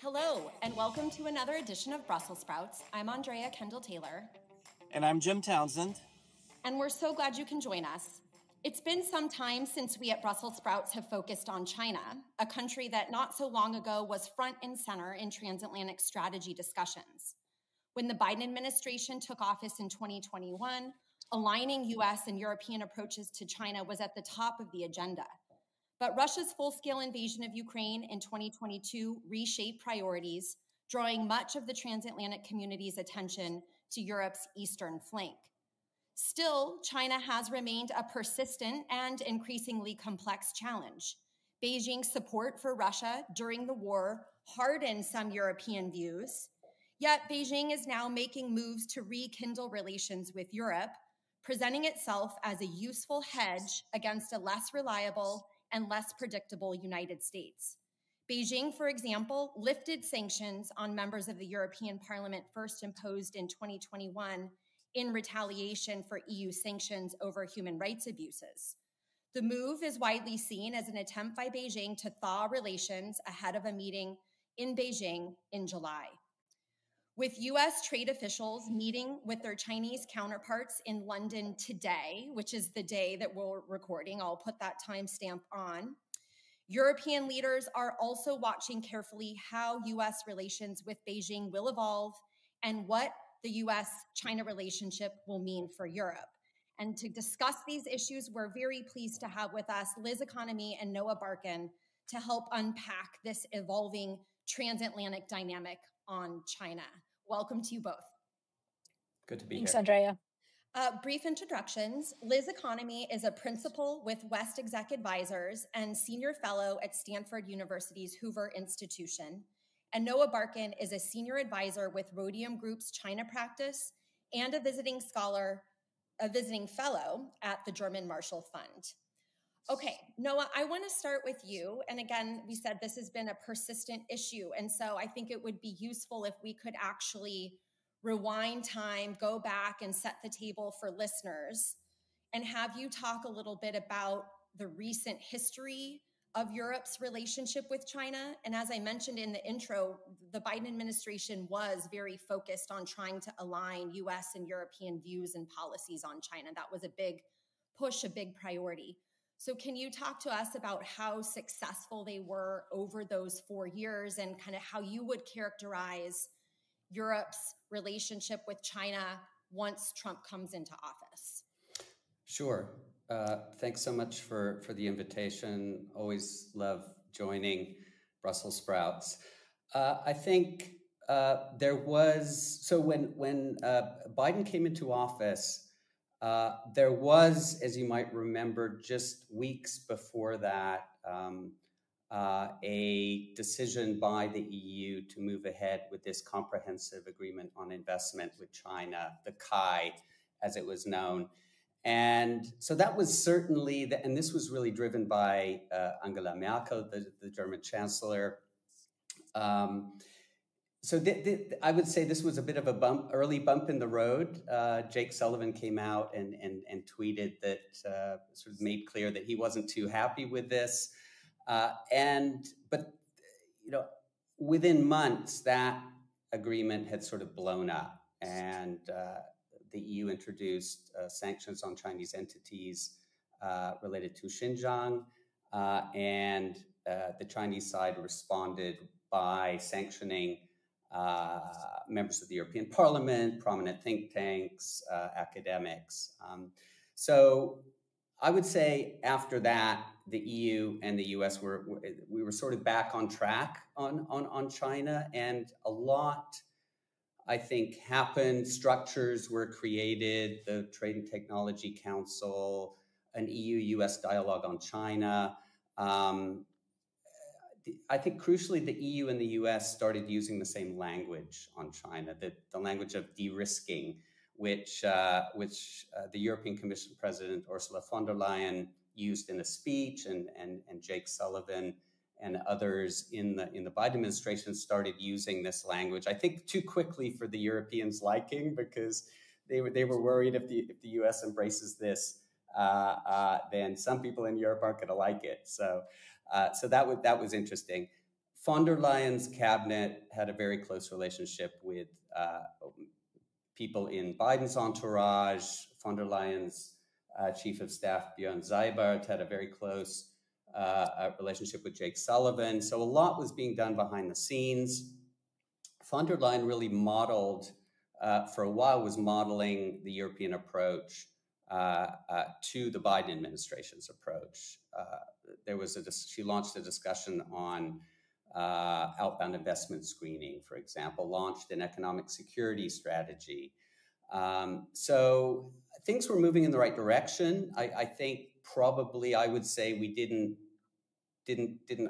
Hello, and welcome to another edition of Brussels Sprouts. I'm Andrea Kendall-Taylor. And I'm Jim Townsend. And we're so glad you can join us. It's been some time since we at Brussels Sprouts have focused on China, a country that not so long ago was front and center in transatlantic strategy discussions. When the Biden administration took office in 2021, aligning US and European approaches to China was at the top of the agenda. But Russia's full-scale invasion of Ukraine in 2022 reshaped priorities, drawing much of the transatlantic community's attention to Europe's eastern flank. Still, China has remained a persistent and increasingly complex challenge. Beijing's support for Russia during the war hardened some European views, yet Beijing is now making moves to rekindle relations with Europe, presenting itself as a useful hedge against a less reliable and less predictable United States. Beijing, for example, lifted sanctions on members of the European Parliament first imposed in 2021 in retaliation for EU sanctions over human rights abuses. The move is widely seen as an attempt by Beijing to thaw relations ahead of a meeting in Beijing in July. With US trade officials meeting with their Chinese counterparts in London today, which is the day that we're recording, I'll put that timestamp on, European leaders are also watching carefully how US relations with Beijing will evolve and what the US-China relationship will mean for Europe. And to discuss these issues, we're very pleased to have with us Liz Economy and Noah Barkin to help unpack this evolving transatlantic dynamic on China. Welcome to you both. Good to be Thanks, here. Andrea. Brief introductions. Liz Economy is a principal with West Exec Advisors and senior fellow at Stanford University's Hoover Institution. And Noah Barkin is a senior advisor with Rhodium Group's China practice and a visiting fellow at the German Marshall Fund. Okay, Noah, I want to start with you. And again, we said this has been a persistent issue. And so I think it would be useful if we could actually rewind time, go back and set the table for listeners and have you talk a little bit about the recent history of Europe's relationship with China. And as I mentioned in the intro, the Biden administration was very focused on trying to align US and European views and policies on China. That was a big push, a big priority. So can you talk to us about how successful they were over those 4 years and kind of how you would characterize Europe's relationship with China once Trump comes into office? Sure. Thanks so much for the invitation. Always love joining Brussels Sprouts. I think there was, so when Biden came into office, there was, as you might remember, just weeks before that, a decision by the EU to move ahead with this comprehensive agreement on investment with China, the CAI, as it was known. And so that was certainly, and this was really driven by Angela Merkel, the German chancellor. So I would say this was a bit of a early bump in the road. Jake Sullivan came out and tweeted that, sort of made clear that he wasn't too happy with this. But you know, within months, that agreement had sort of blown up, and the EU introduced sanctions on Chinese entities related to Xinjiang, and the Chinese side responded by sanctioning members of the European Parliament, prominent think tanks, academics. So I would say after that, the EU and the US we were sort of back on track on China, and a lot, I think, happened. Structures were created, the Trade and Technology Council, an EU-US dialogue on China. I think crucially, the EU and the US started using the same language on China, the language of de-risking, which the European Commission President Ursula von der Leyen used in a speech, and Jake Sullivan and others in the Biden administration started using this language. I think too quickly for the Europeans' liking, because they were worried if the US embraces this, then some people in Europe aren't going to like it. So that was interesting. von der Leyen's cabinet had a very close relationship with people in Biden's entourage. Von der Leyen's chief of staff, Björn Seibert, had a very close relationship with Jake Sullivan. So a lot was being done behind the scenes. Von der Leyen really modeled, for a while, was modeling the European approach to the Biden administration's approach. She launched a discussion on outbound investment screening, for example, launched an economic security strategy. So things were moving in the right direction. I think probably I would say we didn't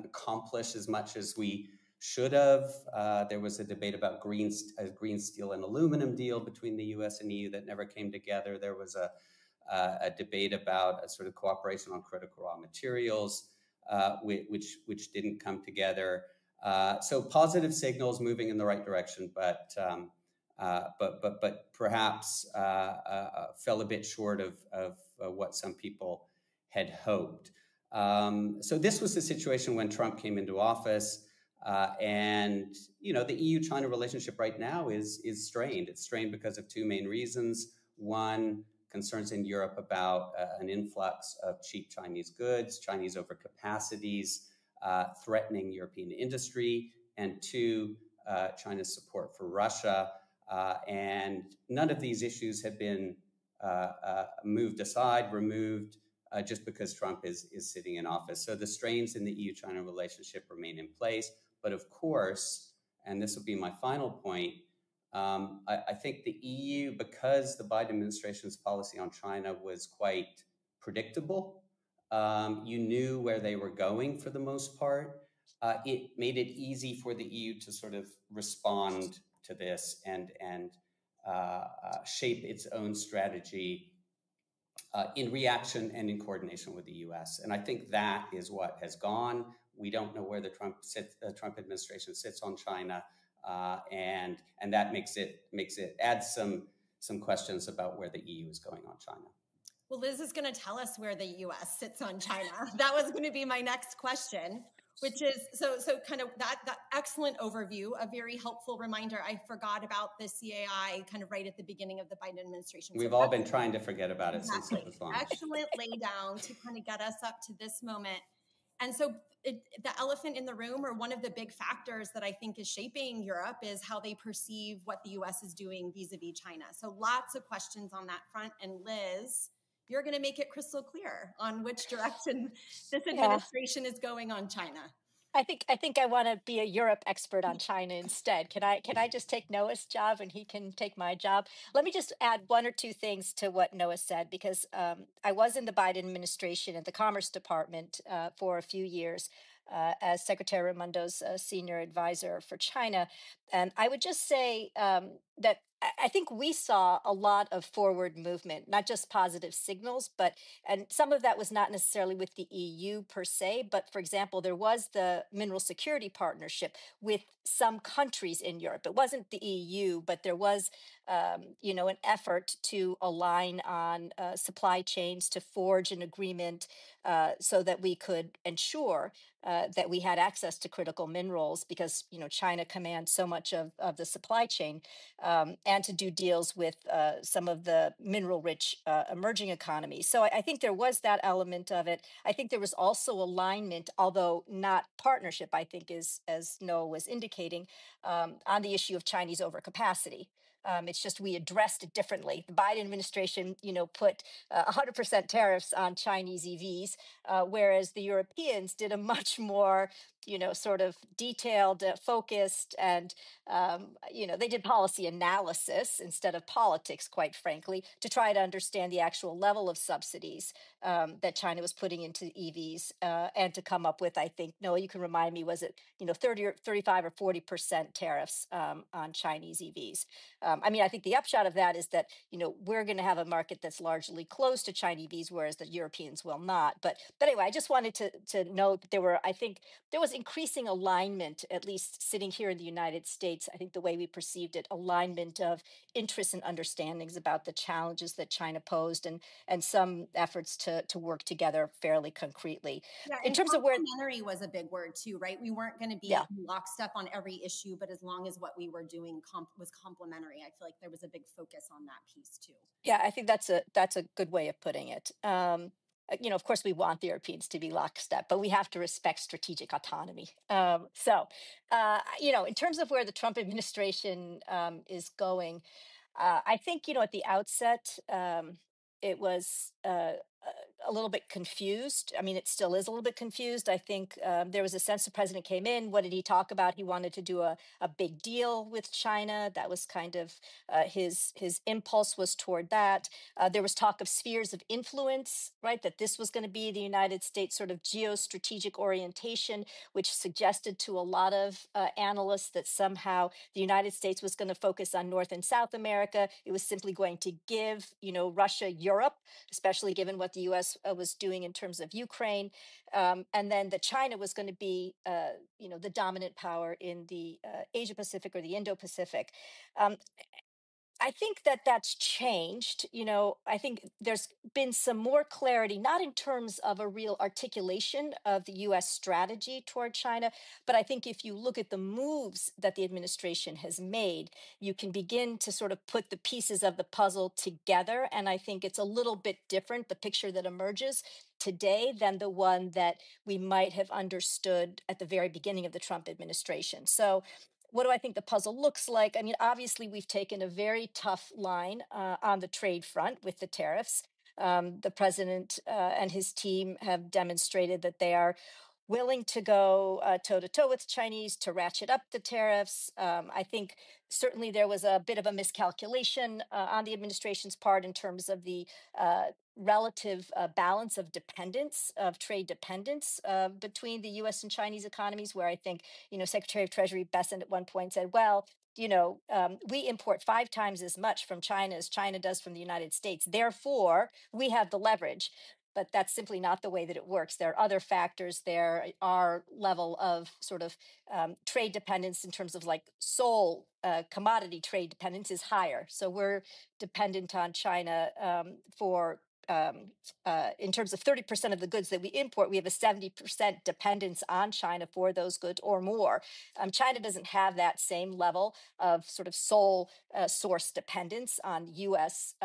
accomplish as much as we should have. There was a debate about green steel and aluminum deal between the U.S. and EU that never came together. There was a debate about a sort of cooperation on critical raw materials, which didn't come together. So positive signals moving in the right direction, but perhaps fell a bit short of what some people had hoped. So this was the situation when Trump came into office, and the EU-China relationship right now is strained. It's strained because of two main reasons. One, concerns in Europe about an influx of cheap Chinese goods, Chinese overcapacities, threatening European industry, and two, China's support for Russia. And none of these issues have been removed just because Trump is sitting in office. So the strains in the EU-China relationship remain in place. But of course, and this will be my final point, I think the EU, because the Biden administration's policy on China was quite predictable, you knew where they were going for the most part. It made it easy for the EU to sort of respond to this and shape its own strategy in reaction and in coordination with the U.S. And I think that is what has gone. We don't know where the Trump administration sits on China, and that adds some questions about where the EU is going on China. Well, Liz is going to tell us where the U.S. sits on China. That was going to be my next question, which is so kind of that excellent overview, a very helpful reminder. I forgot about the CAI kind of right at the beginning of the Biden administration. We've all been trying to forget about it since it was launched. Excellent laydown to kind of get us up to this moment. And so the elephant in the room, or one of the big factors that I think is shaping Europe, is how they perceive what the U.S. is doing vis-a-vis China. So lots of questions on that front. And Liz, you're going to make it crystal clear on which direction this administration is going on China. I think I want to be a Europe expert on China instead. Can I just take Noah's job and he can take my job? Let me just add one or two things to what Noah said, because I was in the Biden administration at the Commerce Department for a few years as Secretary Raimundo's senior advisor for China. And I would just say that I think we saw a lot of forward movement, not just positive signals, and some of that was not necessarily with the EU per se, but for example, there was the mineral security partnership with some countries in Europe. It wasn't the EU, but there was, an effort to align on supply chains, to forge an agreement so that we could ensure that we had access to critical minerals, because China commands so much of the supply chain, and to do deals with some of the mineral-rich emerging economies. So I think there was that element of it. I think there was also alignment, although not partnership, I think, as Noah was indicating, on the issue of Chinese overcapacity. It's just we addressed it differently. The Biden administration, put 100% tariffs on Chinese EVs, whereas the Europeans did a much more, sort of detailed, focused, and, they did policy analysis instead of politics, quite frankly, to try to understand the actual level of subsidies that China was putting into EVs, and to come up with, I think, Noah, you can remind me, was it, 30 or 35 or 40% tariffs on Chinese EVs? I mean, I think the upshot of that is that, we're going to have a market that's largely closed to Chinese EVs, whereas the Europeans will not. But anyway, I just wanted to note that I think there was increasing alignment, at least sitting here in the United States. I think the way we perceived it, alignment of interests and understandings about the challenges that China posed, and some efforts to work together fairly concretely. Yeah, In and terms of where, complementary was a big word too, right? We weren't going to be yeah, lockstep on every issue, but as long as what we were doing was complementary, I feel like there was a big focus on that piece too. yeah, I think that's a good way of putting it. Of course, we want the Europeans to be lockstep, but we have to respect strategic autonomy. In terms of where the Trump administration is going, I think, at the outset, it was a little bit confused. I mean, it still is a little bit confused. I think there was a sense the president came in. What did he talk about? He wanted to do a big deal with China. That was kind of his impulse was toward that. There was talk of spheres of influence, right? That this was going to be the United States sort of geostrategic orientation, which suggested to a lot of analysts that somehow the United States was going to focus on North and South America. It was simply going to give, Russia, Europe, especially given what the U.S. Was doing in terms of Ukraine, and then that China was going to be, the dominant power in the Asia Pacific or the Indo Pacific. Um, I think that that's changed. I think there's been some more clarity, not in terms of a real articulation of the US strategy toward China, but I think if you look at the moves that the administration has made, you can begin to sort of put the pieces of the puzzle together. And I think it's a little bit different, the picture that emerges today, than the one that we might have understood at the very beginning of the Trump administration. So, what do I think the puzzle looks like? I mean, obviously, we've taken a very tough line on the trade front with the tariffs. The president and his team have demonstrated that they are willing to go toe to toe with Chinese to ratchet up the tariffs. I think certainly there was a bit of a miscalculation on the administration's part in terms of the relative balance of trade dependence between the US and Chinese economies, where I think, Secretary of Treasury Bessent at one point said, well, we import 5 times as much from China as China does from the United States. Therefore, we have the leverage. But that's simply not the way that it works. There are other factors there. Our level of sort of trade dependence in terms of like sole commodity trade dependence is higher. So we're dependent on China for in terms of 30% of the goods that we import, we have a 70% dependence on China for those goods or more. China doesn't have that same level of sort of sole source dependence on US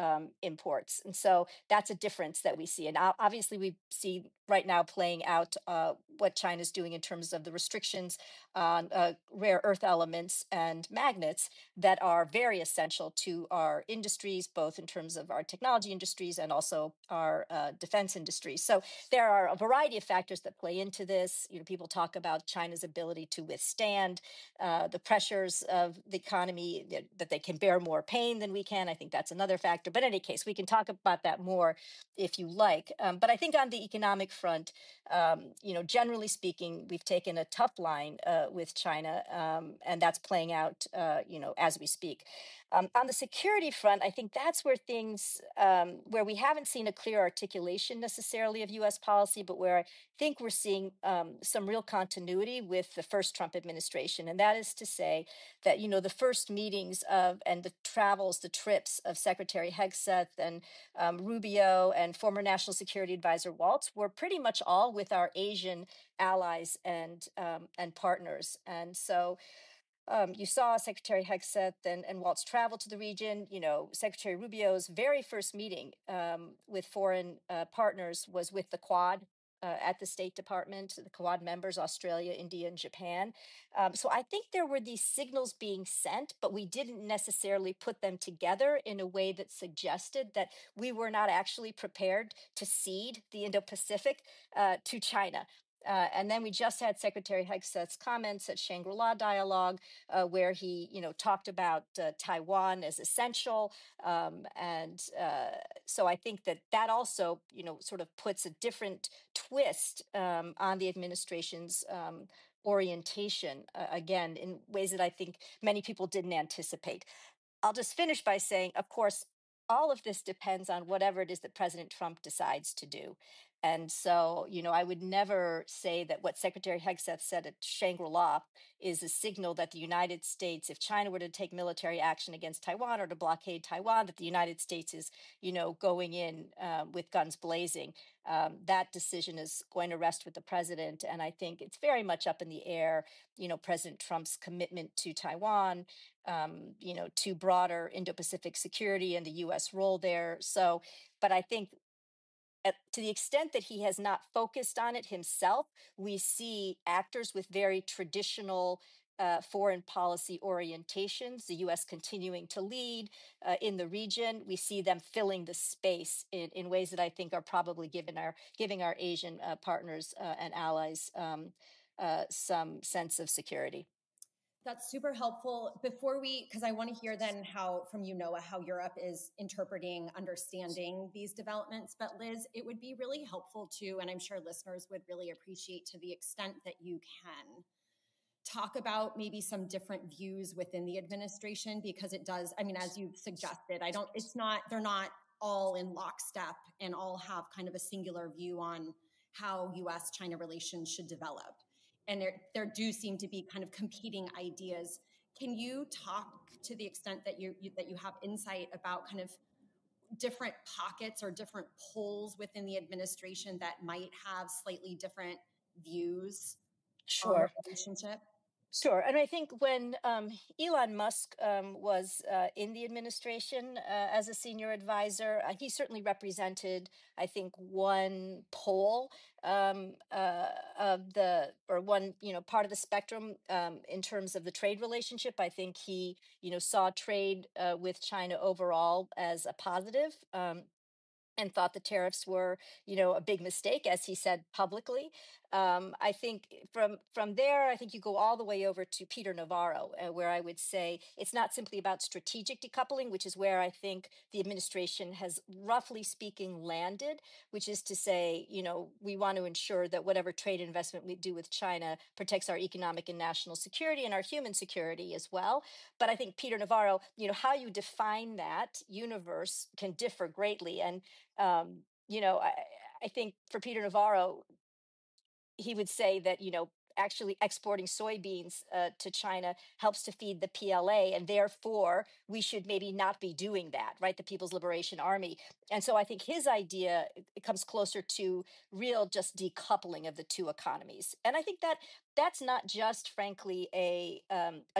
imports. And so that's a difference that we see. And obviously, we see right now playing out what China's doing in terms of the restrictions on rare earth elements and magnets that are very essential to our industries, both in terms of our technology industries and also our defense industries. So there are a variety of factors that play into this. People talk about China's ability to withstand the pressures of the economy, that they can bear more pain than we can. I think that's another factor. But in any case, we can talk about that more if you like. But I think on the economic front, generally speaking, we've taken a tough line with China, and that's playing out, as we speak. On the security front, I think that's where things, where we haven't seen a clear articulation necessarily of U.S. policy, but where I think we're seeing some real continuity with the first Trump administration. And that is to say that, the first meetings and the trips of Secretary Hegseth and Rubio and former National Security Advisor Waltz were pretty much all with our Asian allies and partners. And so you saw Secretary Hegseth and Waltz travel to the region. Secretary Rubio's very first meeting with foreign partners was with the Quad at the State Department, the Quad members, Australia, India, and Japan. So I think there were these signals being sent, but we didn't necessarily put them together in a way that suggested that we were not actually prepared to cede the Indo-Pacific to China. And then we just had Secretary Hegseth's comments at Shangri-La Dialogue, where he, talked about Taiwan as essential. And so I think that also, sort of puts a different twist on the administration's orientation, again, in ways that I think many people didn't anticipate. I'll just finish by saying, of course, all of this depends on whatever it is that President Trump decides to do. And so, I would never say that what Secretary Hegseth said at Shangri-La is a signal that the United States, if China were to take military action against Taiwan or to blockade Taiwan, that the United States is, going in with guns blazing. That decision is going to rest with the president. And I think it's very much up in the air, President Trump's commitment to Taiwan, to broader Indo-Pacific security and the U.S. role there. So, but I think to the extent that he has not focused on it himself, we see actors with very traditional foreign policy orientations, the U.S. continuing to lead in the region. We see them filling the space in ways that I think are probably giving our Asian partners and allies some sense of security. That's super helpful. Because I want to hear then from you, Noah, how Europe is interpreting, understanding these developments. But Liz, it would be really helpful too, and I'm sure listeners would really appreciate, to the extent that you can, talk about maybe some different views within the administration, because it does, as you've suggested, they're not all in lockstep and all have kind of a singular view on how US-China relations should develop. And there do seem to be kind of competing ideas. Can you talk, to the extent that you have insight, about kind of different pockets or different poles within the administration that might have slightly different views on the relationship? Sure. And I think when Elon Musk was in the administration as a senior advisor, he certainly represented, I think, one pole one part of the spectrum in terms of the trade relationship. I think he, saw trade with China overall as a positive. And thought the tariffs were, a big mistake, as he said publicly. I think from there, I think you go all the way over to Peter Navarro, where I would say it's not simply about strategic decoupling, which is where I think the administration has, roughly speaking, landed, which is to say, we want to ensure that whatever trade investment we do with China protects our economic and national security and our human security as well. But I think Peter Navarro, how you define that universe can differ greatly. And I think for Peter Navarro, he would say that, actually exporting soybeans to China helps to feed the PLA, and therefore we should maybe not be doing that, right? The People's Liberation Army. And so I think his idea, it comes closer to real just decoupling of the two economies. And I think that that's not just, frankly, a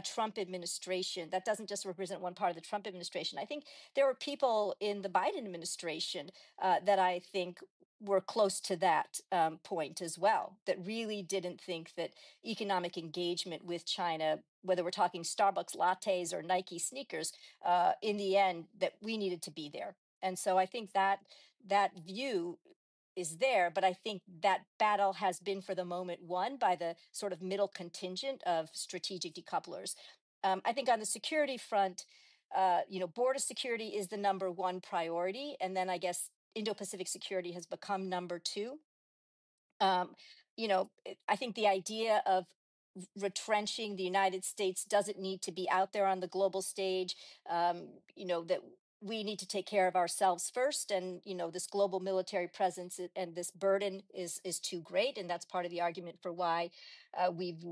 Trump administration. That doesn't just represent one part of the Trump administration. I think there were people in the Biden administration that I think were close to that point as well, that really didn't think that economic engagement with China, whether we're talking Starbucks lattes or Nike sneakers, in the end, that we needed to be there. And so I think that view is there, but I think that battle has been, for the moment, won by the sort of middle contingent of strategic decouplers. I think on the security front, border security is the number one priority, and then I guess Indo-Pacific security has become number two. I think the idea of retrenching the United States doesn't need to be out there on the global stage, that we need to take care of ourselves first. And, this global military presence and this burden is too great. And that's part of the argument for why we've,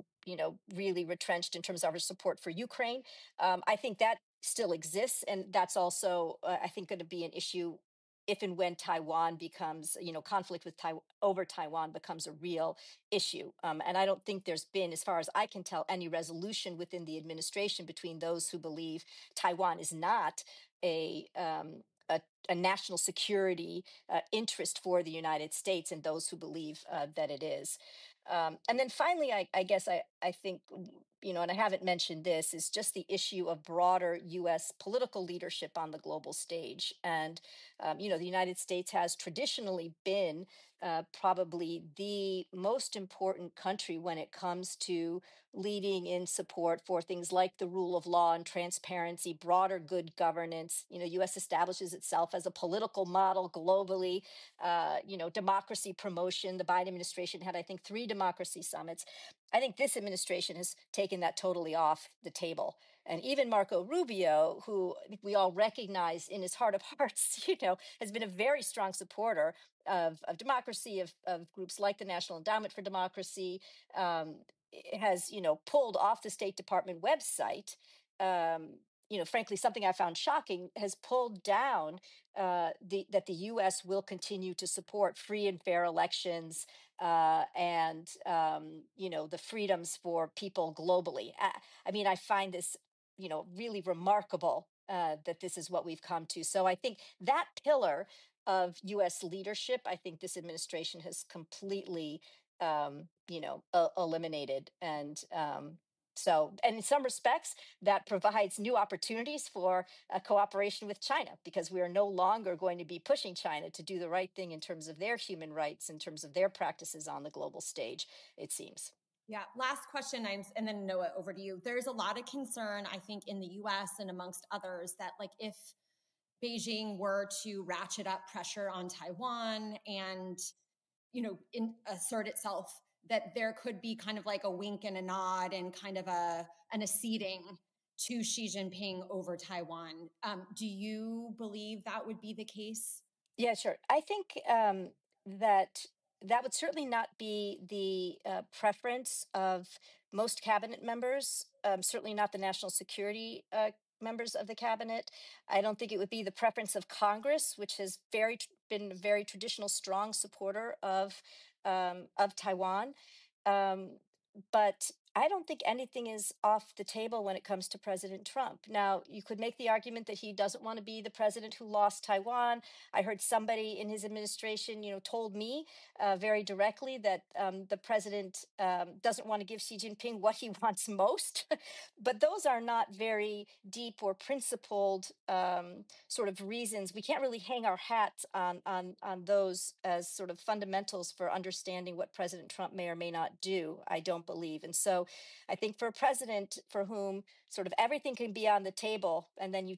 really retrenched in terms of our support for Ukraine. I think that still exists. And that's also, I think, going to be an issue if and when Taiwan becomes, conflict with over Taiwan becomes a real issue. And I don't think there's been, as far as I can tell, any resolution within the administration between those who believe Taiwan is not a national security interest for the United States and those who believe that it is. And then finally, I guess I think, and I haven't mentioned this, is just the issue of broader U.S. political leadership on the global stage. And, the United States has traditionally been probably the most important country when it comes to leading in support for things like the rule of law and transparency, broader good governance. U.S. establishes itself as a political model globally, democracy promotion. The Biden administration had, I think, 3 democracy summits. I think this administration has taken that totally off the table. And even Marco Rubio, who I think we all recognize in his heart of hearts, has been a very strong supporter of democracy, of groups like the National Endowment for Democracy, has, pulled off the State Department website. Frankly, something I found shocking, has pulled down that the U.S. will continue to support free and fair elections and the freedoms for people globally. I find this really remarkable that this is what we've come to. So I think that pillar of U.S. leadership, I think this administration has completely eliminated. And in some respects, that provides new opportunities for cooperation with China, because we are no longer going to be pushing China to do the right thing in terms of their human rights, in terms of their practices on the global stage, it seems. Yeah. Last question, and then Noah, over to you. There's a lot of concern, I think, in the U.S. and amongst others that, like, if Beijing were to ratchet up pressure on Taiwan and, assert itself, that there could be kind of like a wink and a nod and kind of an acceding to Xi Jinping over Taiwan. Do you believe that would be the case? Yeah, sure. I think that would certainly not be the preference of most cabinet members, certainly not the national security members of the cabinet. I don't think it would be the preference of Congress, which has been a very traditional, strong supporter of Taiwan. But I don't think anything is off the table when it comes to President Trump. Now, you could make the argument that he doesn't want to be the president who lost Taiwan. I heard somebody in his administration, told me very directly that the president doesn't want to give Xi Jinping what he wants most. But those are not very deep or principled sort of reasons. We can't really hang our hats on those as sort of fundamentals for understanding what President Trump may or may not do, I don't believe. And so I think for a president for whom sort of everything can be on the table, and then you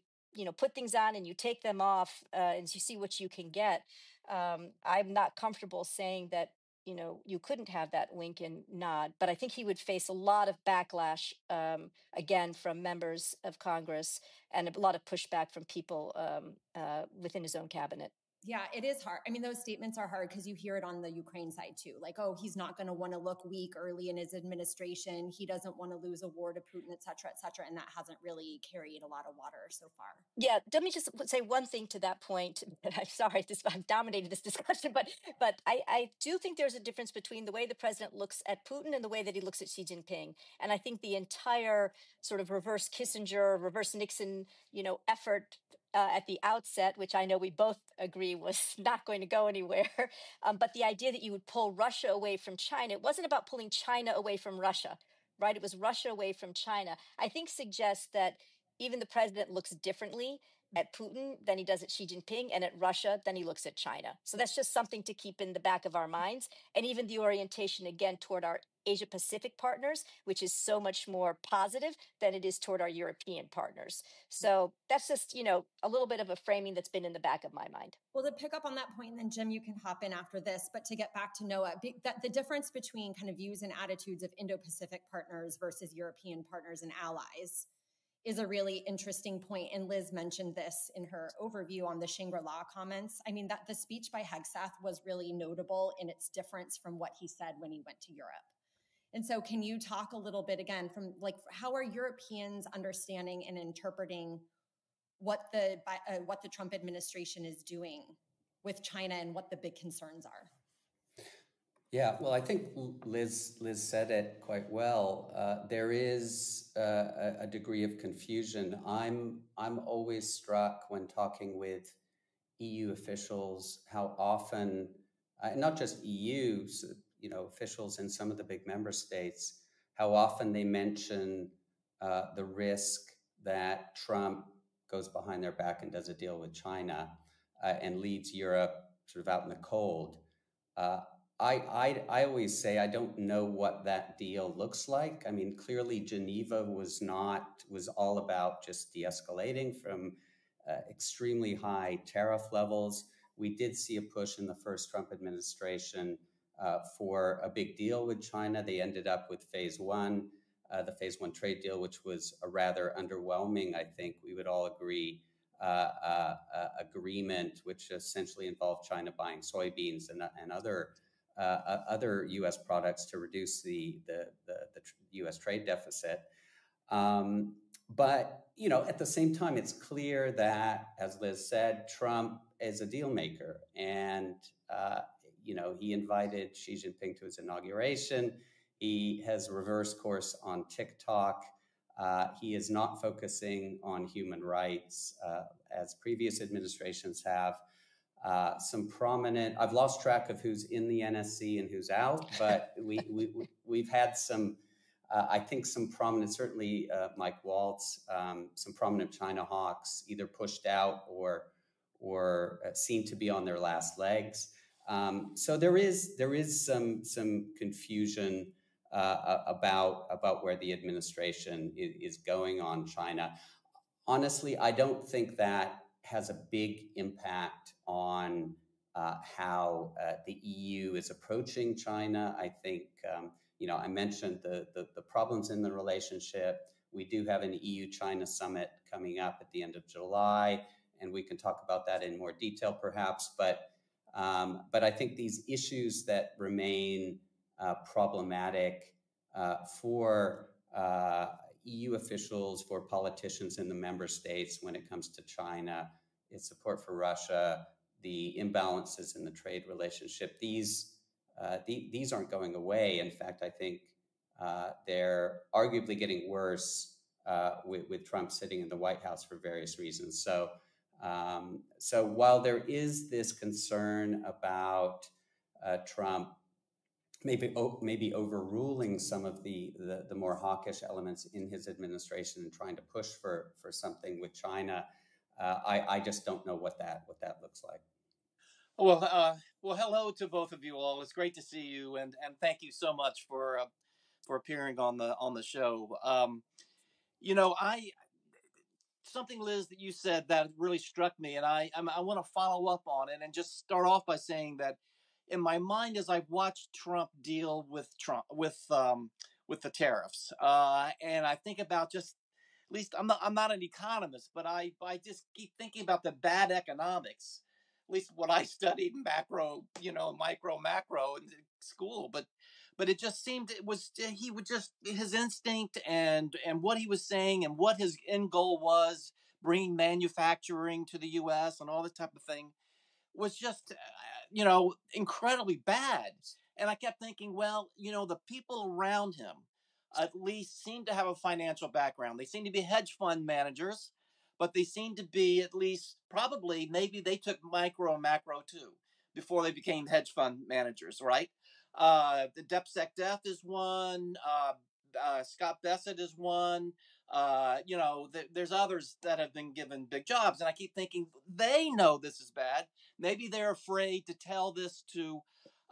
put things on and you take them off and you see what you can get, I'm not comfortable saying that you couldn't have that wink and nod. But I think he would face a lot of backlash, again, from members of Congress, and a lot of pushback from people within his own cabinet. Yeah, it is hard. I mean, those statements are hard because you hear it on the Ukraine side too. Like, oh, he's not going to want to look weak early in his administration. He doesn't want to lose a war to Putin, et cetera, et cetera. And that hasn't really carried a lot of water so far. Yeah, let me just say one thing to that point. I'm sorry, I've dominated this discussion, but I do think there's a difference between the way the president looks at Putin and the way that he looks at Xi Jinping. And I think the entire sort of reverse Kissinger, reverse Nixon, effort at the outset, which I know we both agree was not going to go anywhere. But the idea that you would pull Russia away from China, it wasn't about pulling China away from Russia, right? It was Russia away from China, I think suggests that even the president looks differently at Putin than he does at Xi Jinping, and at Russia than he looks at China. So that's just something to keep in the back of our minds. And even the orientation, again, toward our Asia Pacific partners, which is so much more positive than it is toward our European partners. So that's just, a little bit of a framing that's been in the back of my mind. Well, to pick up on that point, and then Jim, you can hop in after this, but to get back to Noah, the difference between kind of views and attitudes of Indo-Pacific partners versus European partners and allies is a really interesting point. And Liz mentioned this in her overview on the Shangri-La comments. I mean, that the speech by Hegseth was really notable in its difference from what he said when he went to Europe. And so can you talk a little bit again from like, how are Europeans understanding and interpreting what the Trump administration is doing with China and what the big concerns are? Yeah, well, I think Liz said it quite well. There is a degree of confusion. I'm always struck when talking with EU officials how often, not just EU, officials in some of the big member states, how often they mention the risk that Trump goes behind their back and does a deal with China and leaves Europe sort of out in the cold. I always say I don't know what that deal looks like. I mean, clearly Geneva was all about just de-escalating from extremely high tariff levels. We did see a push in the first Trump administration for a big deal with China. They ended up with phase one. the phase one trade deal, which was a rather underwhelming, I think we would all agree, agreement, which essentially involved China buying soybeans and other U.S. products to reduce the U.S. trade deficit. But at the same time, it's clear that, as Liz said, Trump is a deal maker, and he invited Xi Jinping to his inauguration. He has reversed course on TikTok. He is not focusing on human rights as previous administrations have. Some prominent, I've lost track of who's in the NSC and who's out, but we've had some, I think some prominent, certainly Mike Waltz, some prominent China hawks either pushed out or seem to be on their last legs. So there is some confusion about where the administration is going on China. Honestly, I don't think that has a big impact on how the EU is approaching China. I think, I mentioned the problems in the relationship. We do have an EU-China summit coming up at the end of July, and we can talk about that in more detail perhaps. But I think these issues that remain problematic for EU officials, for politicians in the member states when it comes to China, its support for Russia, the imbalances in the trade relationship, these aren't going away. In fact, I think they're arguably getting worse with Trump sitting in the White House for various reasons. So while there is this concern about Trump maybe overruling some of the more hawkish elements in his administration and trying to push for something with China, I just don't know what that looks like. Well, hello to both of you all. It's great to see you, and thank you so much for appearing on the show. Something, Liz, that you said that really struck me, and I want to follow up on it and just start off by saying that in my mind, as I've watched Trump deal with the tariffs, and I think about just, at least I'm not an economist, but I just keep thinking about the bad economics, at least what I studied in macro, macro in school. But it just seemed he would just, his instinct and what he was saying and what his end goal was, bringing manufacturing to the U.S. and all this type of thing, was just incredibly bad. And I kept thinking, well, the people around him at least seem to have a financial background. They seem to be hedge fund managers, but they seem to be, at least probably, maybe they took micro and macro too before they became hedge fund managers, right? The DepSec Def is one. Scott Bessett is one. There's others that have been given big jobs, and I keep thinking they know this is bad. Maybe they're afraid to tell this to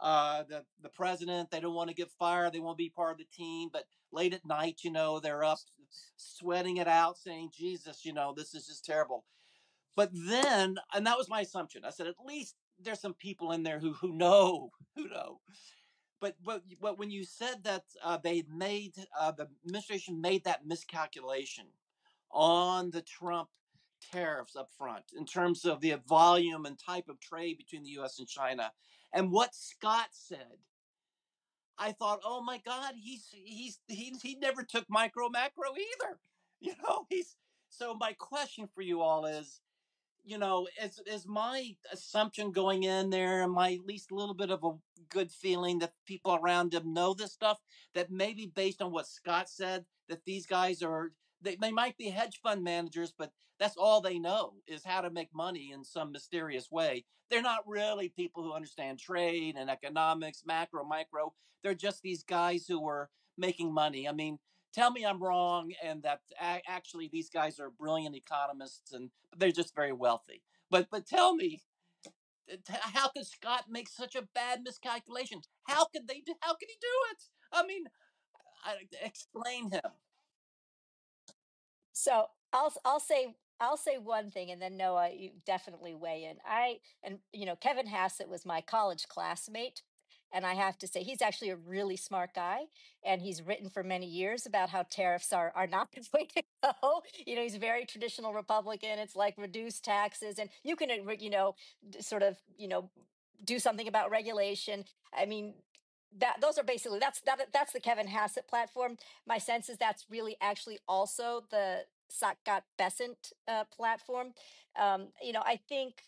the president. They don't want to get fired. They want to be part of the team. But late at night, they're up sweating it out, saying, "Jesus, this is just terrible." But then, and that was my assumption. I said, at least there's some people in there who know. But when you said that the administration made that miscalculation on the Trump tariffs up front in terms of the volume and type of trade between the U.S. and China, and what Scott said, I thought, oh my God, he never took micro macro either. So my question for you all is, is my assumption going in there, and my at least a little bit of a good feeling that people around him know this stuff, that maybe based on what Scott said, that these guys they might be hedge fund managers, but that's all they know is how to make money in some mysterious way. They're not really people who understand trade and economics, macro, micro. They're just these guys who are making money. I mean, tell me I'm wrong, and that actually these guys are brilliant economists, and they're just very wealthy. But tell me, how could Scott make such a bad miscalculation? How could he do it? I mean, explain him. So I'll say one thing, and then Noah, you definitely weigh in. Kevin Hassett was my college classmate, And I have to say, he's actually a really smart guy. And he's written for many years about how tariffs are not the way to go. He's a very traditional Republican. It's like reduce taxes. And you can, sort of, do something about regulation. I mean, those are basically that's the Kevin Hassett platform. My sense is that's really actually also the Scott Bessent platform. I think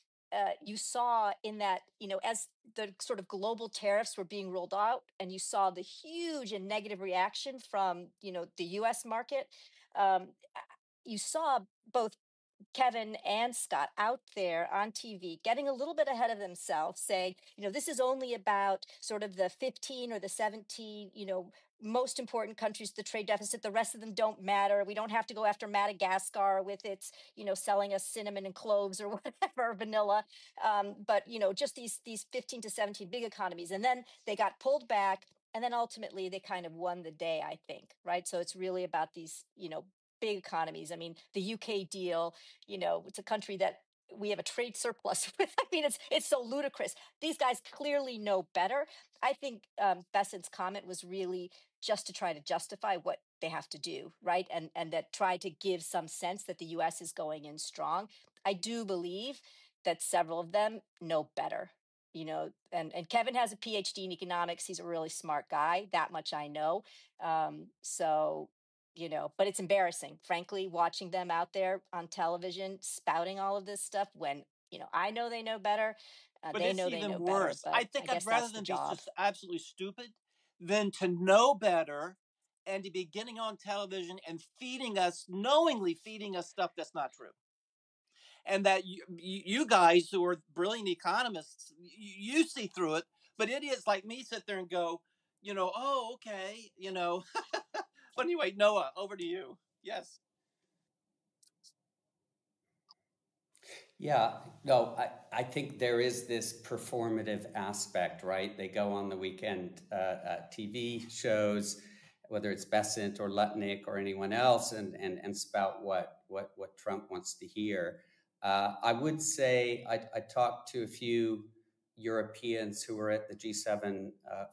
you saw in that, as the sort of global tariffs were being rolled out, and you saw the huge and negative reaction from, the US market, um, you saw both Kevin and Scott out there on TV getting a little bit ahead of themselves, saying, this is only about sort of the 15 or the 17, most important countries, the trade deficit. The rest of them don't matter. We don't have to go after Madagascar with its, selling us cinnamon and cloves or whatever, vanilla. But, just these 15 to 17 big economies. And then they got pulled back. And then ultimately they kind of won the day, I think. Right. So it's really about these, big economies. I mean, the UK deal, it's a country that we have a trade surplus with. I mean, it's so ludicrous. These guys clearly know better. I think Bessent's comment was really just to try to justify what they have to do, right? And that try to give some sense that the US is going in strong. I do believe that several of them know better. And Kevin has a PhD in economics. He's a really smart guy. That much I know. So but it's embarrassing, frankly, watching them out there on television spouting all of this stuff when, I know they know better. But They it's know they even know better, worse. but I I think I'd guess rather that's the than be job. just absolutely stupid than to know better and to be getting on television and knowingly feeding us stuff that's not true. And that you guys who are brilliant economists, you see through it, but idiots like me sit there and go, oh, okay, But anyway, Noah, over to you. Yes. Yeah, no, I think there is this performative aspect, right? They go on the weekend TV shows, whether it's Bessent or Lutnick or anyone else, and spout what Trump wants to hear. I would say I talked to a few Europeans who were at the G7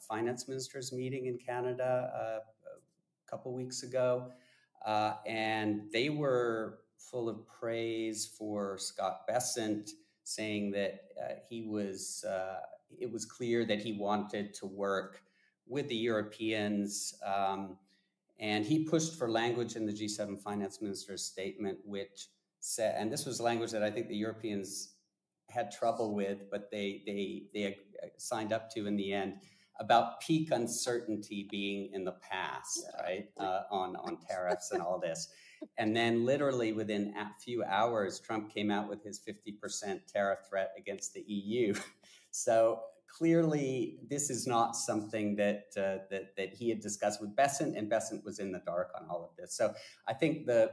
finance ministers meeting in Canada a couple weeks ago, and they were full of praise for Scott Bessent, saying that it was clear that he wanted to work with the Europeans. And he pushed for language in the G7 finance minister's statement, which said, and this was language that I think the Europeans had trouble with, but they signed up to in the end, about peak uncertainty being in the past, right? On tariffs and all this. And then literally within a few hours, Trump came out with his 50% tariff threat against the EU. So clearly, this is not something that he had discussed with Bessent, and Bessent was in the dark on all of this. So I think the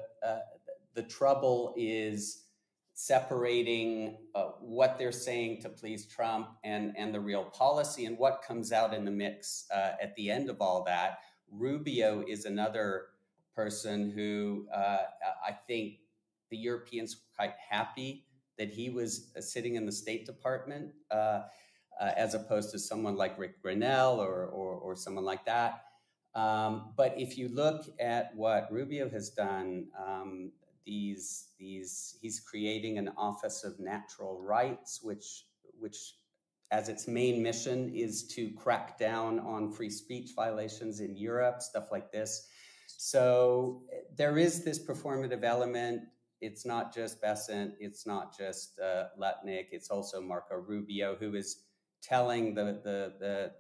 trouble is separating what they're saying to please Trump and the real policy, and what comes out in the mix at the end of all that. Rubio is another person who I think the Europeans were quite happy that he was sitting in the State Department as opposed to someone like Rick Grenell or someone like that. But if you look at what Rubio has done, he's creating an Office of Natural Rights, which as its main mission is to crack down on free speech violations in Europe, stuff like this. So there is this performative element. It's not just Bessent, it's not just Lutnick, it's also Marco Rubio, who is telling the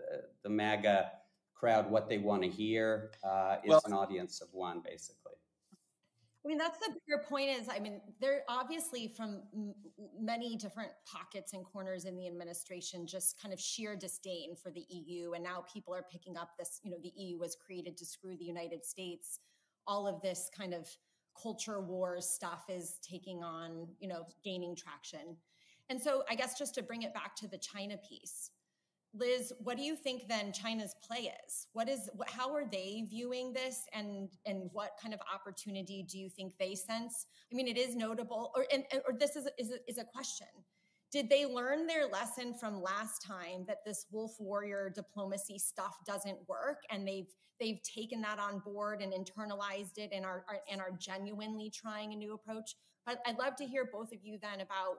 MAGA crowd what they want to hear. It's an audience of one, basically. I mean, that's the bigger point is, I mean, they're obviously from many different pockets and corners in the administration, just kind of sheer disdain for the EU. And now people are picking up this, the EU was created to screw the United States. All of this kind of culture war stuff is taking on, gaining traction. And so I guess just to bring it back to the China piece, Liz, what do you think then China's play is? How are they viewing this, and what kind of opportunity do you think they sense? I mean, it is notable, or this is a question. Did they learn their lesson from last time that this wolf warrior diplomacy stuff doesn't work, and they've taken that on board and internalized it and are genuinely trying a new approach? But I'd love to hear both of you then about,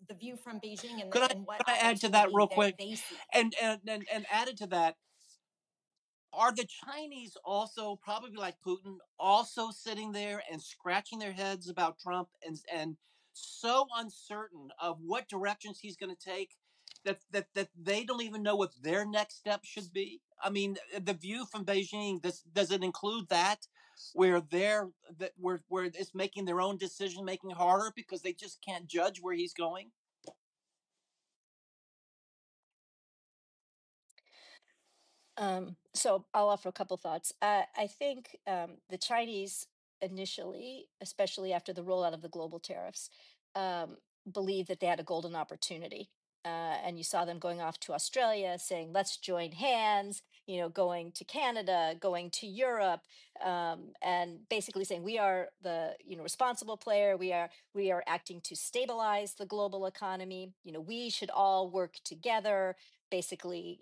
the view from Beijing and what could I add to that real quick? They see. And added to that, are the Chinese also, probably like Putin, also sitting there and scratching their heads about Trump and so uncertain of what directions he's going to take that they don't even know what their next step should be? I mean, the view from Beijing, does it include that, where where it's making their own decision making harder because they just can't judge where he's going? So I'll offer a couple thoughts. I think the Chinese initially, especially after the rollout of the global tariffs, um, believed that they had a golden opportunity. And you saw them going off to Australia saying, let's join hands, going to Canada, going to Europe, and basically saying we are the responsible player. We are acting to stabilize the global economy. We should all work together, basically,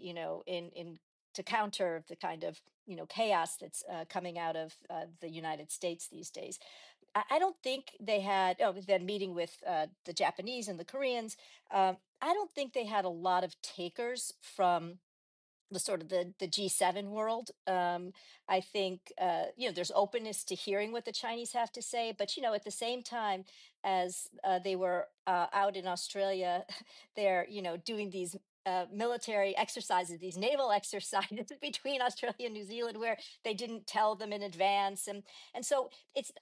in to counter the kind of chaos that's coming out of the United States these days. I don't think they had. Oh, then meeting with the Japanese and the Koreans. I don't think they had a lot of takers from the sort of the G7 world. I think there's openness to hearing what the Chinese have to say, but at the same time as they were out in Australia, they're doing these military exercises, these naval exercises between Australia and New Zealand, where they didn't tell them in advance, and so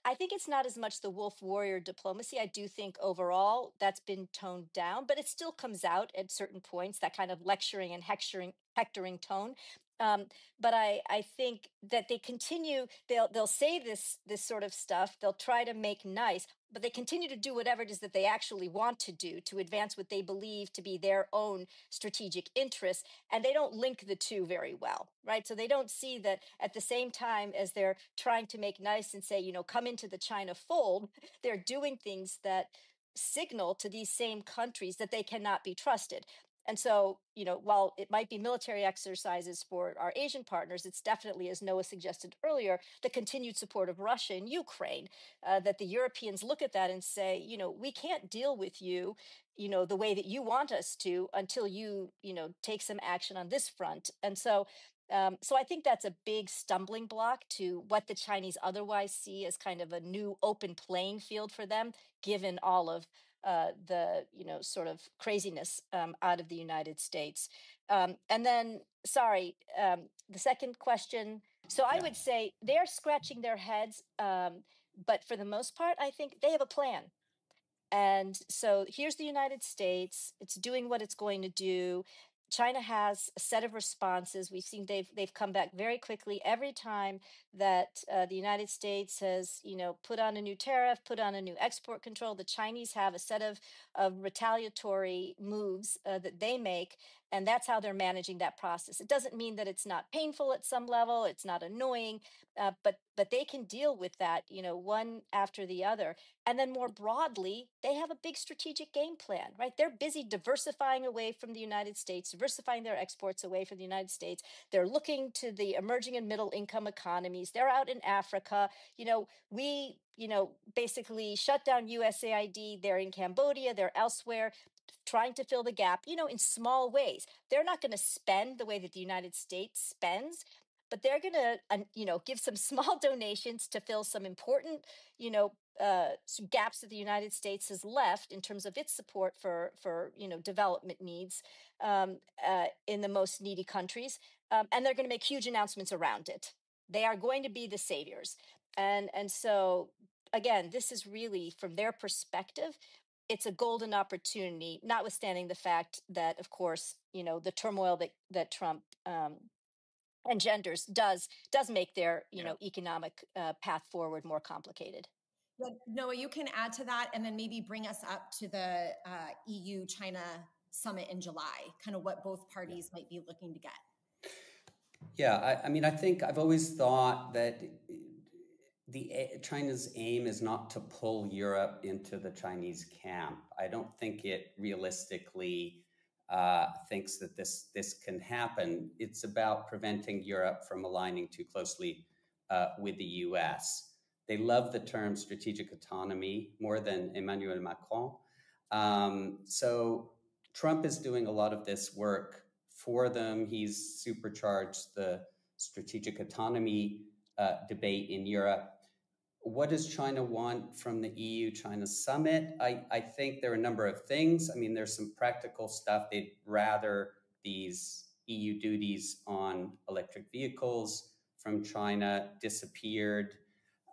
I think it's not as much the wolf warrior diplomacy. I do think overall that's been toned down, but it still comes out at certain points, that kind of lecturing and hectoring tone. Um, but I think that they continue. They'll say this sort of stuff. They'll try to make nice, but they continue to do whatever it is that they actually want to do to advance what they believe to be their own strategic interests, and they don't link the two very well, right? So they don't see that at the same time as they're trying to make nice and say, come into the China fold, they're doing things that signal to these same countries that they cannot be trusted. And so, while it might be military exercises for our Asian partners, it's definitely, as Noah suggested earlier, the continued support of Russia and Ukraine, that the Europeans look at that and say, we can't deal with you, the way that you want us to until you, take some action on this front. And so I think that's a big stumbling block to what the Chinese otherwise see as kind of a new open playing field for them, given all of the sort of craziness out of the United States. And then, sorry, the second question. So I would say they're scratching their heads, but for the most part, I think they have a plan. And so here's the United States. It's doing what it's going to do. China has a set of responses. We've seen they've come back very quickly every time that the United States has put on a new tariff, put on a new export control. The Chinese have a set of retaliatory moves that they make, and that's how they're managing that process. It doesn't mean that it's not painful at some level. It's not annoying, but they can deal with that one after the other. And then more broadly, they have a big strategic game plan, right? They're busy diversifying away from the United States, diversifying their exports away from the United States. They're looking to the emerging and middle income economies. They're out in Africa. We, basically shut down USAID. They're in Cambodia. They're elsewhere, trying to fill the gap, in small ways. They're not going to spend the way that the United States spends, but they're going to, give some small donations to fill some important, some gaps that the United States has left in terms of its support for development needs in the most needy countries, and they're going to make huge announcements around it. They are going to be the saviors, and so again, this is really from their perspective. It's a golden opportunity, notwithstanding the fact that, of course, the turmoil that Trump engenders does make their economic path forward more complicated. Yeah, Noah, you can add to that, and then maybe bring us up to the EU-China summit in July, kind of what both parties might be looking to get. Yeah, I mean, I think I've always thought that China's aim is not to pull Europe into the Chinese camp. I don't think it realistically thinks that this can happen. It's about preventing Europe from aligning too closely with the US. They love the term strategic autonomy more than Emmanuel Macron. So Trump is doing a lot of this work for them. He's supercharged the strategic autonomy debate in Europe. What does China want from the EU-China summit? I think there are a number of things. I mean, there's some practical stuff. They'd rather these EU duties on electric vehicles from China disappeared.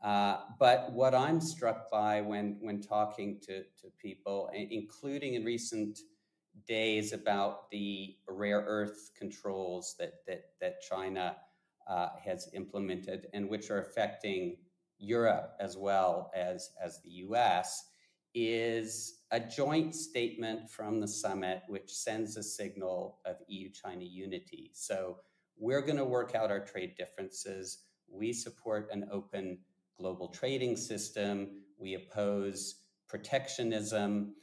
But what I'm struck by when talking to people, including in recent days about the rare earth controls that China has implemented and which are affecting Europe as well as the US, is a joint statement from the summit which sends a signal of EU-China unity. So we're going to work out our trade differences. We support an open global trading system. We oppose protectionism.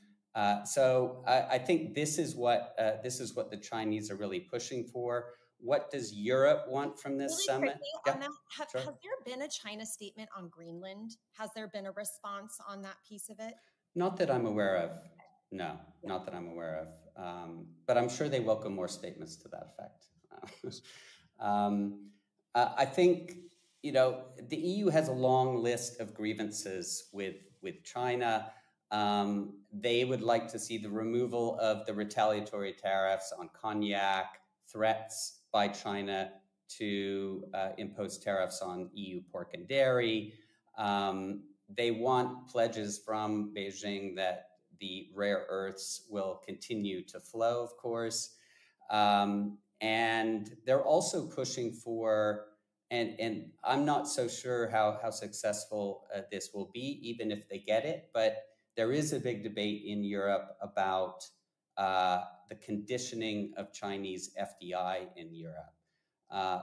So I think this is what the Chinese are really pushing for. What does Europe want from this really summit? Quickly, on that, has there been a China statement on Greenland? Has there been a response on that piece of it? Not that I'm aware of. No, not that I'm aware of. But I'm sure they welcome more statements to that effect. I think, the EU has a long list of grievances with China. They would like to see the removal of the retaliatory tariffs on cognac, threats by China to impose tariffs on EU pork and dairy. They want pledges from Beijing that the rare earths will continue to flow, of course. And they're also pushing for, and I'm not so sure how successful this will be, even if they get it, but there is a big debate in Europe about the conditioning of Chinese FDI in Europe.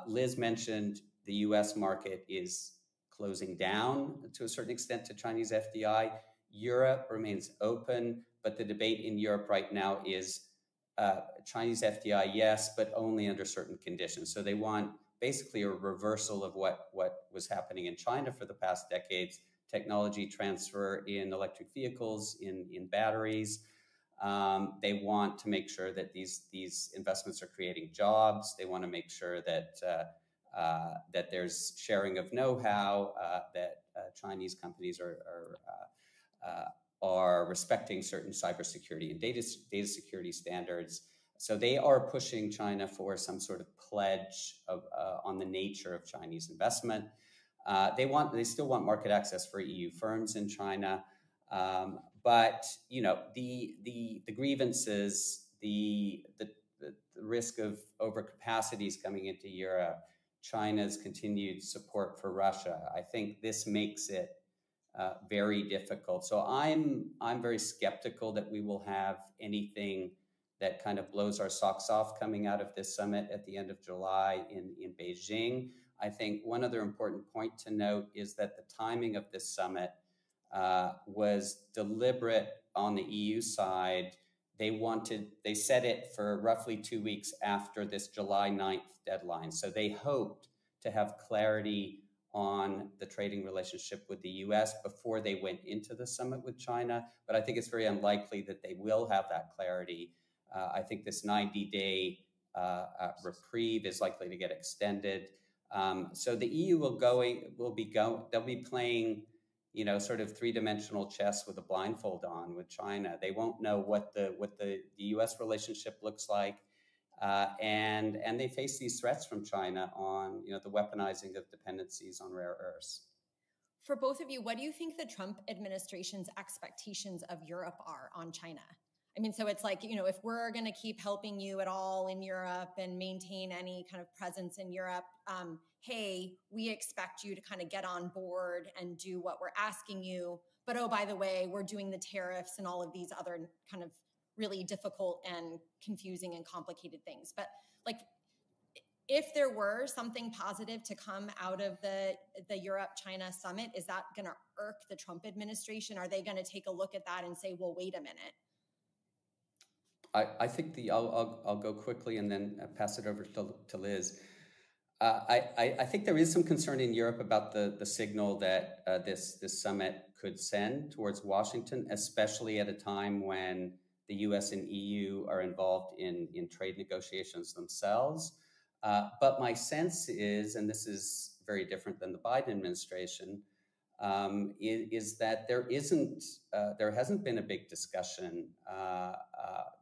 Liz mentioned the US market is closing down to a certain extent to Chinese FDI. Europe remains open, but the debate in Europe right now is Chinese FDI, yes, but only under certain conditions. So they want basically a reversal of what was happening in China for the past decades, technology transfer in electric vehicles, in batteries. They want to make sure that these investments are creating jobs. They want to make sure that that there's sharing of know-how, that Chinese companies are respecting certain cybersecurity and data security standards. So they are pushing China for some sort of pledge on the nature of Chinese investment. They still want market access for EU firms in China. But the grievances, the risk of overcapacities coming into Europe, China's continued support for Russia, I think this makes it very difficult. So I'm very skeptical that we will have anything that kind of blows our socks off coming out of this summit at the end of July in Beijing. I think one other important point to note is that the timing of this summit was deliberate on the EU side. They set it for roughly 2 weeks after this July 9th deadline. So they hoped to have clarity on the trading relationship with the US before they went into the summit with China. But I think it's very unlikely that they will have that clarity. I think this 90-day reprieve is likely to get extended. So the EU they'll be playing, sort of three-dimensional chess with a blindfold on with China. They won't know what the US relationship looks like. And they face these threats from China on, the weaponizing of dependencies on rare earths. For both of you, what do you think the Trump administration's expectations of Europe are on China? I mean, so it's like, if we're going to keep helping you at all in Europe and maintain any kind of presence in Europe, hey, we expect you to kind of get on board and do what we're asking you. But, oh, by the way, we're doing the tariffs and all of these other kind of really difficult and confusing and complicated things. But if there were something positive to come out of the Europe-China summit, is that going to irk the Trump administration? Are they going to take a look at that and say, well, wait a minute? I think I'll go quickly and then pass it over to Liz. I think there is some concern in Europe about the signal that this summit could send towards Washington, especially at a time when the US and EU are involved in trade negotiations themselves. But my sense is, and this is very different than the Biden administration, is that there hasn't been a big discussion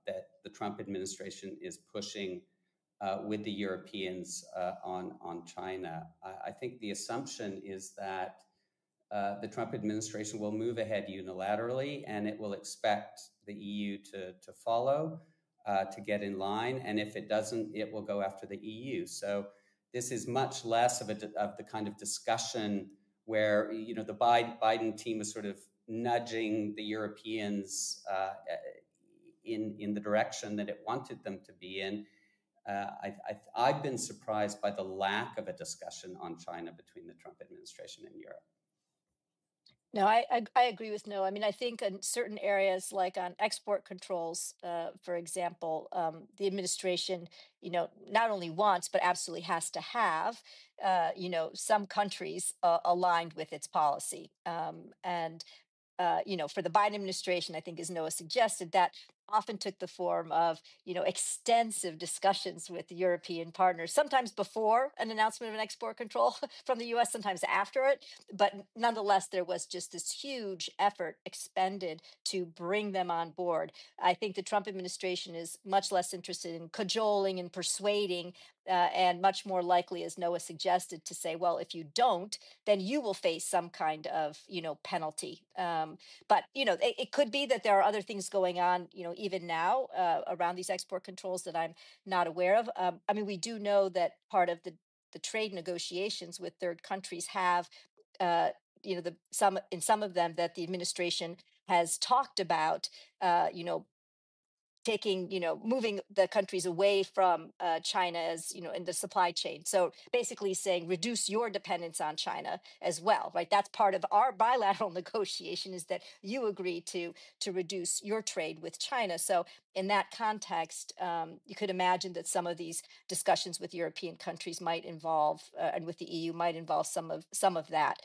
that the Trump administration is pushing with the Europeans on China. I think the assumption is that the Trump administration will move ahead unilaterally, and it will expect the EU to follow, to get in line, and if it doesn't, it will go after the EU. So this is much less of the kind of discussion where the Biden team is sort of nudging the Europeans in the direction that it wanted them to be in. I've been surprised by the lack of a discussion on China between the Trump administration and Europe. No, I agree with Noah. I mean, I think in certain areas, like on export controls, for example, the administration, not only wants, but absolutely has to have, some countries aligned with its policy. And for the Biden administration, I think, as Noah suggested, that often took the form of, extensive discussions with the European partners, sometimes before an announcement of an export control from the US, sometimes after it. But nonetheless, there was just this huge effort expended to bring them on board. I think the Trump administration is much less interested in cajoling and persuading, and much more likely, as Noah suggested, to say, well, if you don't, then you will face some kind of, penalty. But, it could be that there are other things going on, even now around these export controls that I'm not aware of. I mean, we do know that part of the trade negotiations with third countries have, in some of them that the administration has talked about, moving the countries away from China as, in the supply chain. So basically saying, reduce your dependence on China as well, right? That's part of our bilateral negotiation, is that you agree to reduce your trade with China. So in that context, you could imagine that some of these discussions with European countries might involve, and with the EU might involve some of that.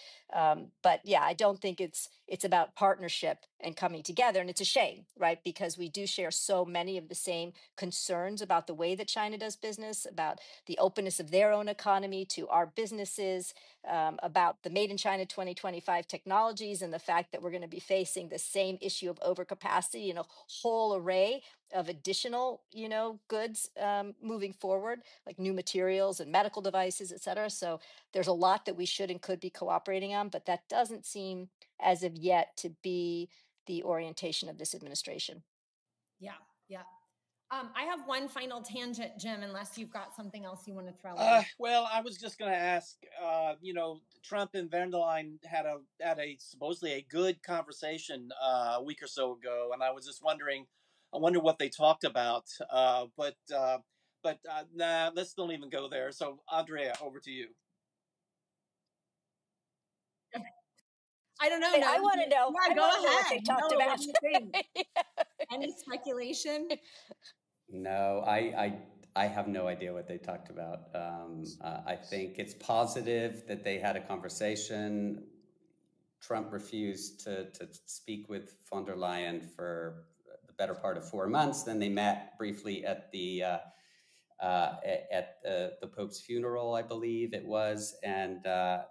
But yeah, I don't think it's about partnership and coming together. And it's a shame, right? Because we do share so many of the same concerns about the way that China does business, about the openness of their own economy to our businesses, about the Made in China 2025 technologies, and the fact that we're going to be facing the same issue of overcapacity in a whole array of additional, goods moving forward, like new materials and medical devices, et cetera. So there's a lot that we should and could be cooperating on, but that doesn't seem as of yet to be the orientation of this administration. Yeah. I have one final tangent, Jim, unless you've got something else you want to throw in. Well, I was just going to ask, Trump and van der Leyen had a supposedly a good conversation a week or so ago, and I was just wondering, I wonder what they talked about. But nah, let's don't even go there. So, Andrea, over to you. I don't know. I want to know. Yeah, go ahead. What they talked about. What do you think? Any speculation? No, I have no idea what they talked about. I think it's positive that they had a conversation. Trump refused to speak with von der Leyen for the better part of 4 months. Then they met briefly at the Pope's funeral, I believe it was. And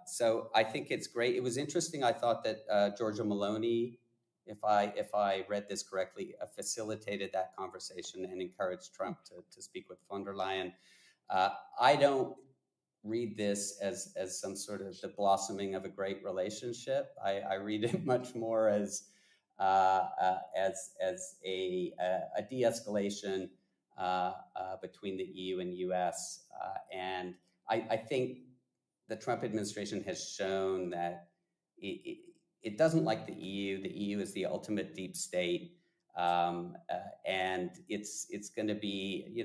so I think it's great. It was interesting. I thought that Giorgia Meloni, if I read this correctly, facilitated that conversation and encouraged Trump to speak with von der Leyen. I don't read this as some sort of the blossoming of a great relationship. I read it much more as a de-escalation between the EU and US. And I think the Trump administration has shown that it doesn't like the EU. The EU is the ultimate deep state. And it's going to be,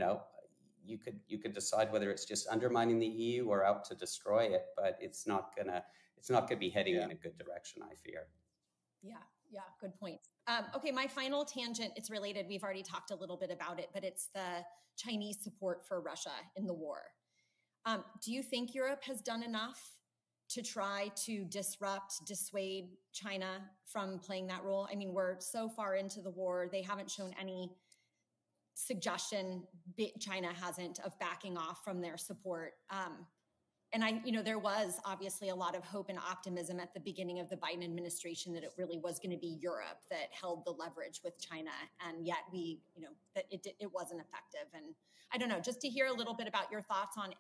you could decide whether it's just undermining the EU or out to destroy it, but it's not gonna be heading in a good direction, I fear. Yeah, good point. Okay, my final tangent, it's related. We've already talked a little bit about it, but it's the Chinese support for Russia in the war. Do you think Europe has done enough to try to dissuade China from playing that role? I mean, we're so far into the war. They haven't shown any suggestion, China hasn't, of backing off from their support. And there was obviously a lot of hope and optimism at the beginning of the Biden administration that it really was going to be Europe that held the leverage with China. And yet that it wasn't effective. And I don't know, just to hear a little bit about your thoughts on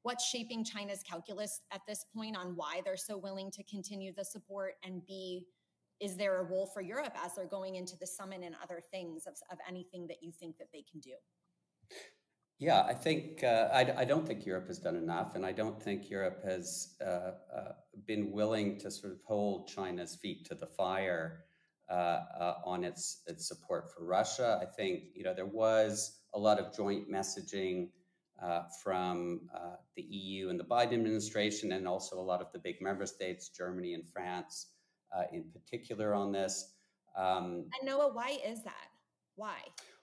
what's shaping China's calculus at this point on why they're so willing to continue the support, and B, is there a role for Europe as they're going into the summit and other things of anything that you think that they can do? Yeah, I think I don't think Europe has done enough, and I don't think Europe has been willing to sort of hold China's feet to the fire on its support for Russia. I think there was a lot of joint messaging from the EU and the Biden administration, and also a lot of the big member states, Germany and France in particular, on this. And Noah, why is that? Why?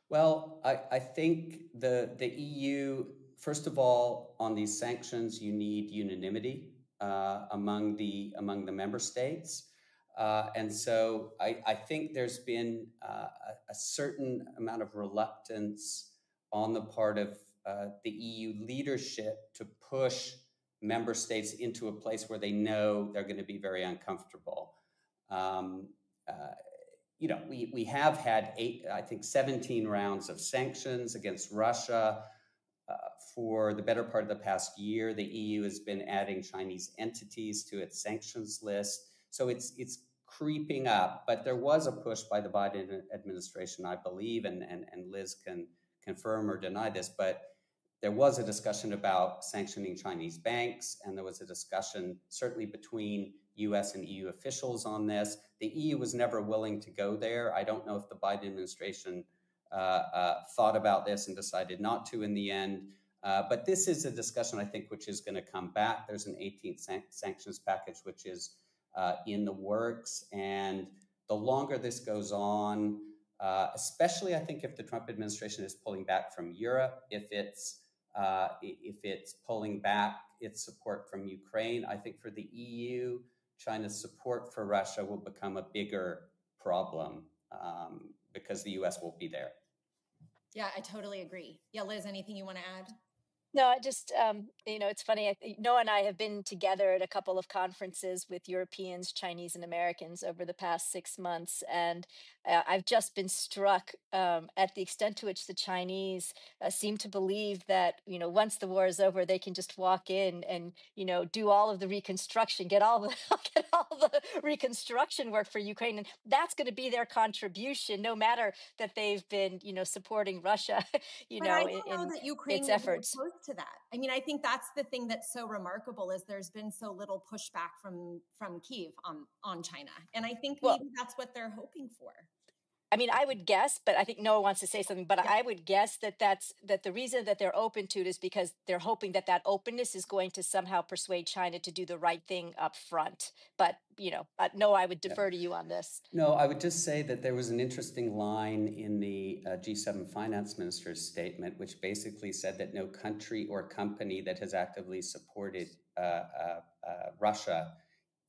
Well, I think the EU, first of all, on these sanctions, you need unanimity among the member states. And so I think there's been a certain amount of reluctance on the part of the EU leadership to push member states into a place where they know they're going to be very uncomfortable. We have had 17 rounds of sanctions against Russia for the better part of the past year. The EU has been adding Chinese entities to its sanctions list. So it's creeping up, but there was a push by the Biden administration, I believe, and Liz can confirm or deny this, but there was a discussion about sanctioning Chinese banks, and there was a discussion certainly between US and EU officials on this. The EU was never willing to go there. I don't know if the Biden administration thought about this and decided not to in the end. But this is a discussion, I think, which is going to come back. There's an 18th sanctions package, which is in the works. And the longer this goes on, especially, I think, if the Trump administration is pulling back from Europe, if it's pulling back its support from Ukraine, I think for the EU, China's support for Russia will become a bigger problem because the US won't be there. Yeah, I totally agree. Yeah, Liz, anything you want to add? No, I just, it's funny. Noah and I have been together at a couple of conferences with Europeans, Chinese, and Americans over the past 6 months. And I've just been struck at the extent to which the Chinese seem to believe that, once the war is over, they can just walk in and, do all of the reconstruction, get all the reconstruction work for Ukraine. And that's going to be their contribution, no matter that they've been, supporting Russia, But I don't know that Ukraine its will efforts. be opposed to that. I mean, I think that's the thing that's so remarkable is there's been so little pushback from Kyiv on China, and I think maybe that's what they're hoping for. I mean, I would guess, but I think Noah wants to say something, but I would guess that the reason that they're open to it is because they're hoping that openness is going to somehow persuade China to do the right thing up front. But, Noah, I would defer to you on this. No, I would just say that there was an interesting line in the G7 finance minister's statement, which basically said that no country or company that has actively supported Russia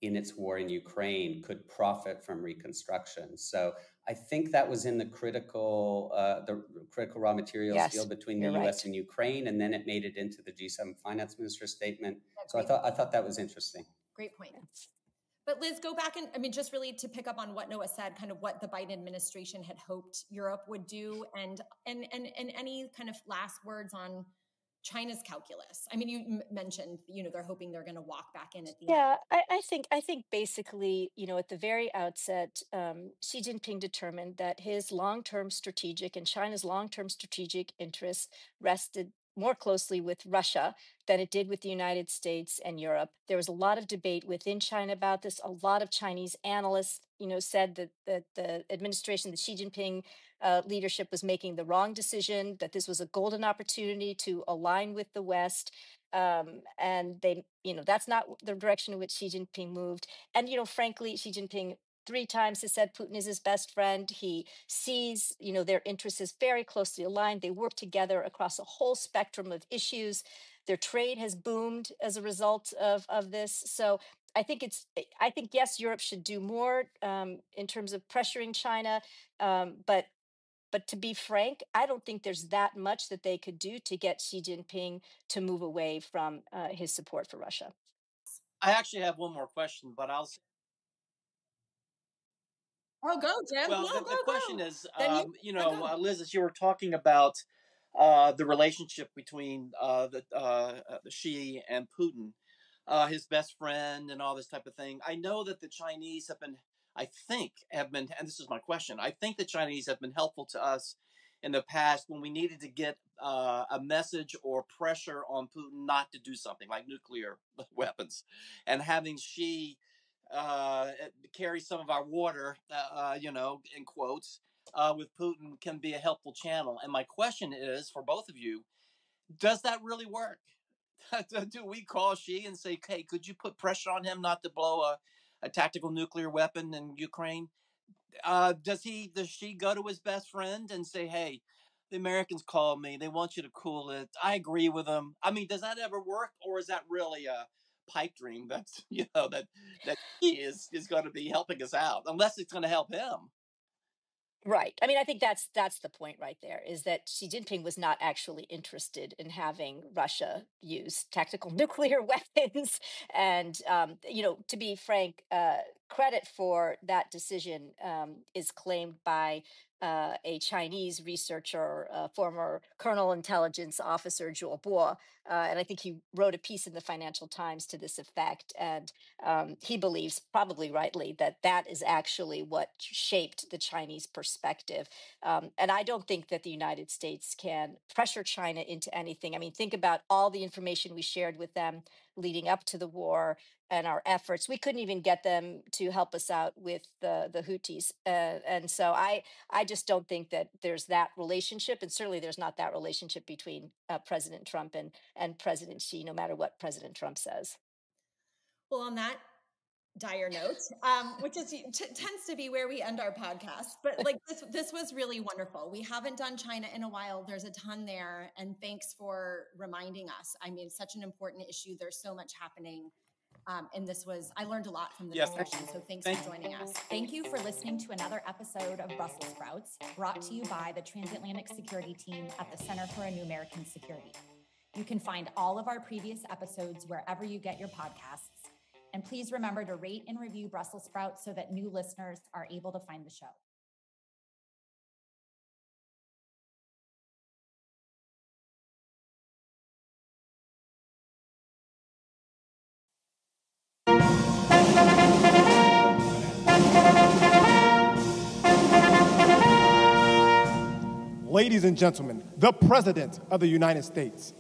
in its war in Ukraine could profit from reconstruction. So I think that was in the critical raw materials deal between the US and Ukraine, and then it made it into the G7 finance minister statement. So I thought that was interesting. Great point. But Liz, go back and just really to pick up on what Noah said, kind of what the Biden administration had hoped Europe would do, and any kind of last words on China's calculus. I mean, you mentioned, they're hoping they're going to walk back in at the end. Yeah, I think basically, at the very outset, Xi Jinping determined that his long-term strategic and China's long-term strategic interests rested more closely with Russia than it did with the United States and Europe. There was a lot of debate within China about this. A lot of Chinese analysts, said that the administration that Xi Jinping leadership was making the wrong decision, that this was a golden opportunity to align with the West. And they, that's not the direction in which Xi Jinping moved. And, frankly, Xi Jinping 3 times has said Putin is his best friend. He sees, their interests as very closely aligned. They work together across a whole spectrum of issues. Their trade has boomed as a result of this. So I think yes, Europe should do more in terms of pressuring China, but to be frank, I don't think there's that much that they could do to get Xi Jinping to move away from his support for Russia. I actually have one more question, but I'll. Oh, go, Jim. Well, no, the question go. is, go. Liz, as you were talking about the relationship between the Xi and Putin, his best friend, and all this type of thing. I know that the Chinese have been, and this is my question, I think the Chinese have been helpful to us in the past when we needed to get a message or pressure on Putin not to do something like nuclear weapons, and having Xi carry some of our water, in quotes, with Putin can be a helpful channel. And my question is for both of you, does that really work? Do we call Xi and say, hey, could you put pressure on him not to blow a tactical nuclear weapon in Ukraine? Does Xi go to his best friend and say, hey, the Americans called me, they want you to cool it, I agree with them? I mean, does that ever work, or is that really a pipe dream that's that he is going to be helping us out, unless it's going to help him? Right. I mean, I think that's the point right there, is that Xi Jinping was not actually interested in having Russia use tactical nuclear weapons. And, to be frank, credit for that decision is claimed by a Chinese researcher, former Colonel Intelligence Officer Zhuo Bo. And I think he wrote a piece in the Financial Times to this effect. And he believes, probably rightly, that is actually what shaped the Chinese perspective. And I don't think that the United States can pressure China into anything. I mean, think about all the information we shared with them leading up to the war and our efforts. We couldn't even get them to help us out with the Houthis. And so I just don't think that there's that relationship. And certainly there's not that relationship between President Trump and President Xi, no matter what President Trump says. Well, on that dire note, which is tends to be where we end our podcast, but like this was really wonderful. We haven't done China in a while. There's a ton there, and thanks for reminding us. I mean, it's such an important issue. There's so much happening. And I learned a lot from the discussion, so thanks for joining us. Thank you for listening to another episode of Brussels Sprouts, brought to you by the Transatlantic Security Team at the Center for a New American Security. You can find all of our previous episodes wherever you get your podcasts. And please remember to rate and review Brussels Sprouts so that new listeners are able to find the show. Ladies and gentlemen, the President of the United States.